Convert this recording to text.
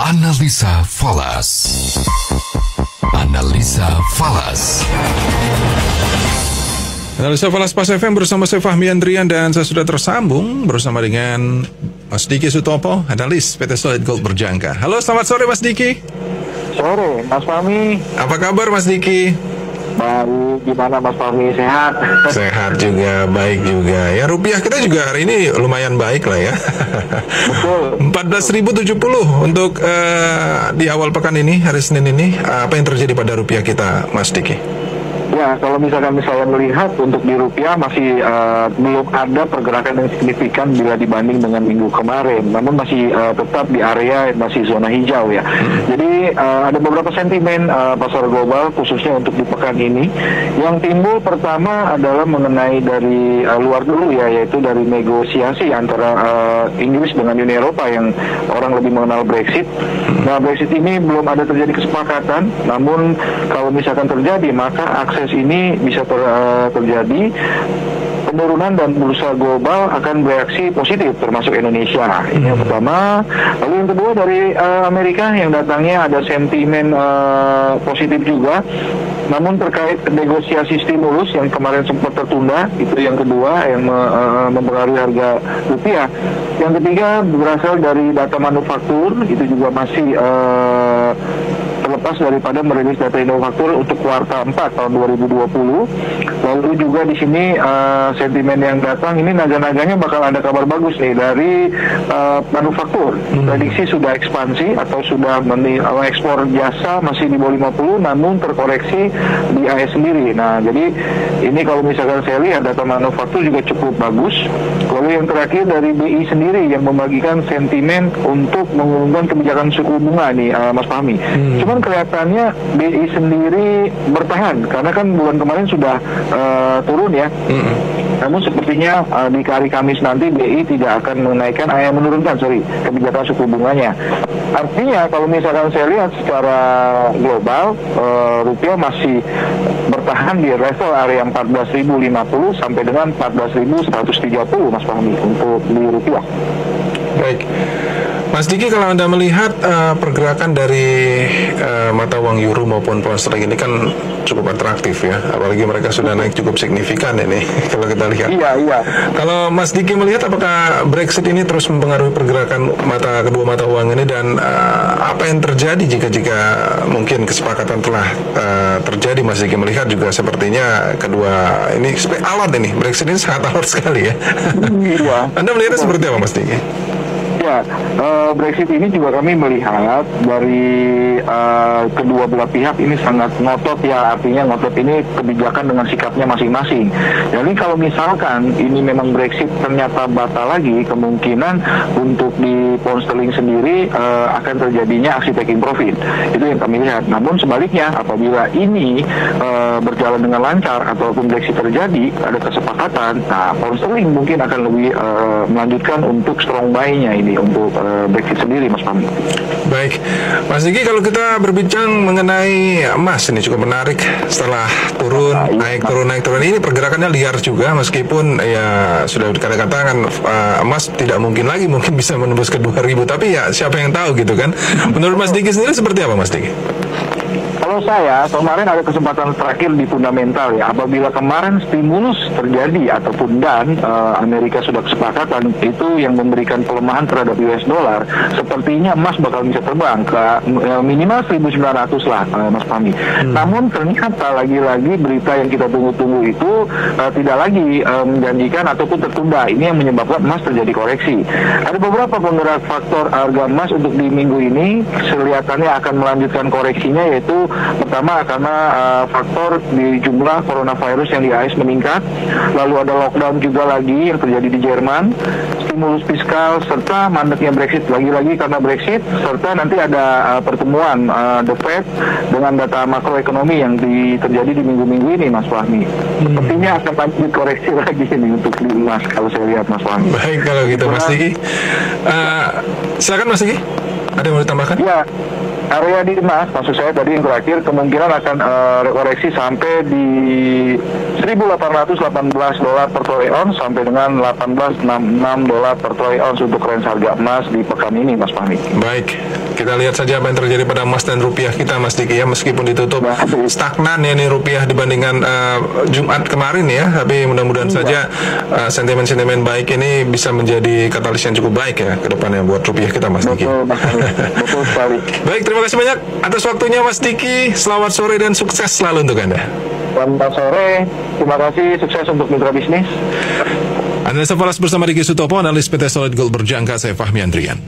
Analisa Falas. Analisa Falas. Analisa Falas Pas FM bersama saya Fahmi Andrian dan saya sudah tersambung bersama dengan Mas Diki Sutopo, analis PT Solid Gold Berjangka. Halo, selamat sore Mas Diki. Sore, Mas Fahmi. Apa kabar Mas Diki? Baik, gimana Mas Fahmi? Sehat? Sehat juga, baik juga. Ya rupiah kita juga hari ini lumayan baik lah ya. Betul. 14.070 untuk di awal pekan ini, hari Senin ini. Apa yang terjadi pada rupiah kita, Mas Diki? Ya, kalau misalkan saya melihat untuk di rupiah masih belum ada pergerakan yang signifikan bila dibanding dengan minggu kemarin. Namun masih tetap di area masih zona hijau ya. Jadi ada beberapa sentimen pasar global khususnya untuk di pekan ini. Yang timbul pertama adalah mengenai dari luar dulu ya, yaitu dari negosiasi antara Inggris dengan Uni Eropa yang orang lebih mengenal Brexit. Nah, Brexit ini belum ada terjadi kesepakatan. Namun kalau misalkan terjadi maka akses ini bisa terjadi penurunan dan bursa global akan bereaksi positif termasuk Indonesia. Ini yang pertama. Lalu yang kedua dari Amerika yang datangnya ada sentimen positif juga. Namun terkait negosiasi stimulus yang kemarin sempat tertunda, itu yang kedua yang mempengaruhi harga rupiah. Yang ketiga berasal dari data manufaktur, itu juga masih terlepas daripada merilis data manufaktur untuk kuartal 4 tahun 2020. Lalu juga di sini sentimen yang datang ini naga-naganya bakal ada kabar bagus nih dari manufaktur. Prediksi sudah ekspansi atau sudah ekspor jasa masih di bawah 50 namun terkoreksi di AS sendiri. Nah, jadi ini kalau misalkan saya lihat data manufaktur juga cukup bagus. Lalu yang terakhir dari BI sendiri yang membagikan sentimen untuk mengumumkan kebijakan suku bunga nih Mas Fahmi. Cuman kelihatannya BI sendiri bertahan karena kan bulan kemarin sudah turun ya. Namun sepertinya di hari Kamis nanti BI tidak akan menurunkan kebijakan suku bunganya. Artinya kalau misalkan saya lihat secara global rupiah masih bertahan di level area 14.050 sampai dengan 14.130 Mas Fahmi untuk di rupiah. Baik. Mas Diki, kalau Anda melihat pergerakan dari mata uang euro maupun pound sterling ini kan cukup atraktif ya, apalagi mereka sudah naik cukup signifikan ini kalau kita lihat. Iya. Kalau Mas Diki melihat apakah Brexit ini terus mempengaruhi pergerakan kedua mata uang ini dan apa yang terjadi jika mungkin kesepakatan telah terjadi? Mas Diki melihat juga sepertinya kedua ini alot ini, Brexit ini sangat alot sekali ya. Iya. Anda melihatnya seperti apa Mas Diki? Ya, Brexit ini juga kami melihat dari kedua belah pihak ini sangat ngotot ya, artinya ngotot ini kebijakan dengan sikapnya masing-masing. Jadi kalau misalkan ini memang Brexit ternyata batal lagi, kemungkinan untuk di pound sterling sendiri akan terjadinya aksi taking profit. Itu yang kami lihat. Namun sebaliknya, apabila ini berjalan dengan lancar ataupun Brexit terjadi, ada kesepakatan, nah pound sterling mungkin akan lebih melanjutkan untuk strong buy-nya ini untuk Brexit sendiri, Mas Fahmi. Baik, Mas Diki, kalau kita berbincang mengenai emas ini cukup menarik setelah turun, naik turun. Ini pergerakannya liar juga meskipun ya sudah dikatakan emas tidak mungkin bisa menembus ke 2.000, tapi ya siapa yang tahu gitu kan. Menurut Mas Diki sendiri seperti apa Mas Diki? Kalau saya, kemarin ada kesempatan terakhir di fundamental ya. Apabila kemarin stimulus terjadi ataupun Amerika sudah kesepakatan, itu yang memberikan pelemahan terhadap US dollar, sepertinya emas bakal bisa terbang ke minimal 1.900 lah, Mas Fahmi. Namun ternyata lagi-lagi berita yang kita tunggu-tunggu itu tidak lagi menjanjikan ataupun tertunda. Ini yang menyebabkan emas terjadi koreksi. Ada beberapa penggerak faktor harga emas untuk di minggu ini, kelihatannya akan melanjutkan koreksinya, yaitu pertama karena faktor di jumlah coronavirus yang di AS meningkat, lalu ada lockdown juga lagi yang terjadi di Jerman, stimulus fiskal, serta mandeknya Brexit lagi-lagi karena Brexit, serta nanti ada pertemuan The Fed dengan data makroekonomi yang terjadi di minggu-minggu ini, Mas Fahmi. Sepertinya akan lanjut koreksi lagi ini untuk di emas kalau saya lihat, Mas Fahmi. Baik, kalau gitu Mas Diki. Silakan Mas Diki, ada yang mau ditambahkan? Ya. area di emas, maksud saya tadi yang terakhir, kemungkinan akan koreksi sampai di $1.818 per troy ounce sampai dengan $18.66 per troy ounce untuk range harga emas di pekan ini, Mas Fahmi. Baik, kita lihat saja apa yang terjadi pada emas dan rupiah kita, Mas Diki ya, meskipun ditutup stagnan ya nih rupiah dibandingkan Jumat kemarin ya, tapi mudah-mudahan saja sentimen-sentimen baik ini bisa menjadi katalis yang cukup baik ya ke depannya buat rupiah kita, Mas Diki. Betul, Mas Fahmi. Betul sekali. Baik, terima kasih banyak atas waktunya Mas Diki. Selamat sore dan sukses selalu untuk Anda. Selamat sore, terima kasih, sukses untuk mitra bisnis. Analisa Falas bersama Diki Sutopo, analis PT Solid Gold Berjangka, saya Fahmi Andrian.